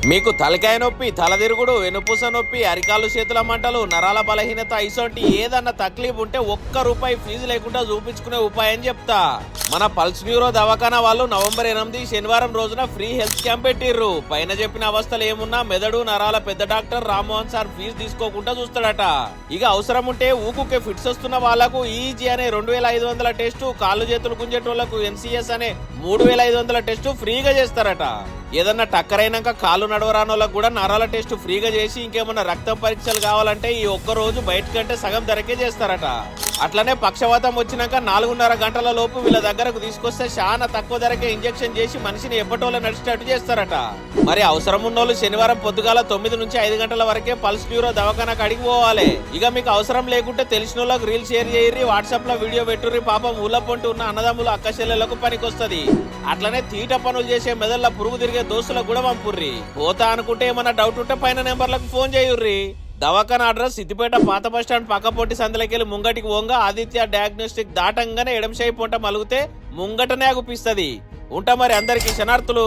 మీకు తలకాయ నొప్పి, తలదిరుగుడు, వెనుపూస నొప్పి, అరికాలు చేతుల మంటలు, నరాల బలహీనత ఇసోంటి ఏదన్నా తక్లీఫ్ ఉంటే ₹1 ఫీజు లేకుండా చూపించుకునే ఉపాయం చెప్తా. మన పల్స్ న్యూరో దవాఖానా వాళ్ళు నవంబర్ 8 శనివారం రోజున ఫ్రీ హెల్త్ క్యాంప్ పెట్టిర్రు. పైన చెప్పిన అవస్థలు ఏమున్నా మెదడు నరాల పెద్ద డాక్టర్ రామ్మోహన్ సార్ ఫీజు తీసుకోకుండా చూస్తాడట. ఇక అవసరం ఉంటే ఊకుకే ఫిట్స్ వస్తున్న వాళ్లకు ఈజీ అనే 2500 టెస్టు, కాళ్ళు చేతులు గుంజేటోళ్లకు NCS అనే 3500 టెస్టు ఫ్రీగా చేస్తారట. ఏదన్నా టక్కరైనాక కాళ్ళు నడవరానోళ్ళకు కూడా నరాల టెస్ట్ ఫ్రీగా చేసి ఇంకేమన్నా రక్తం పరీక్షలు కావాలంటే ఈ ఒక్క రోజు బయటకంటే సగం ధరకే చేస్తారట. అట్లనే పక్షవాతం వచ్చినాక 4.5 గంటల లోపు వీళ్ళ దగ్గరకు తీసుకొస్తే చాలా తక్కువ ధరకే ఇంజెక్షన్ చేసి మనిషిని ఎప్పటోళ్ళ నడిచేటట్టు చేస్తారట. మరి అవసరం ఉన్నోళ్ళు శనివారం పొద్దుగాల 9 నుంచి 5 గంటల వరకే పల్స్ న్యూరో దవాఖానాకు అడిగి పోవాలి. ఇక మీకు అవసరం లేకుంటే తెలిసిన వాళ్ళకి రీల్ షేర్ చేయరి, వాట్సాప్ లో వీడియో పెట్టుర్రి. పాపం ఊళ్ళ పొంటి ఉన్న అన్నదమ్ములు అక్క చెల్లెలకు పనికొస్తది. అట్లనే తీట పనులు చేసే మెదళ్ళ పురుగు తిరిగే దోస్తులకు కూడా పంపుర్రి. పోతా అనుకుంటే ఏమన్నా డౌట్ ఉంటే పైన నెంబర్లకు ఫోన్ చేయుర్రి. దవాఖానా అడ్రస్ సిద్దిపేట పాత బస్టాండ్ పక్కపొట్టి సందులకెళ్ళి ముంగటికి వంగ ఆదిత్య డయాగ్నోస్టిక్ దాటంగానే ఎడంశై పొంట మలుగుతే ముంగటనే అగుపిస్తది. ఉంటా మరి అందరికి శనార్థులు.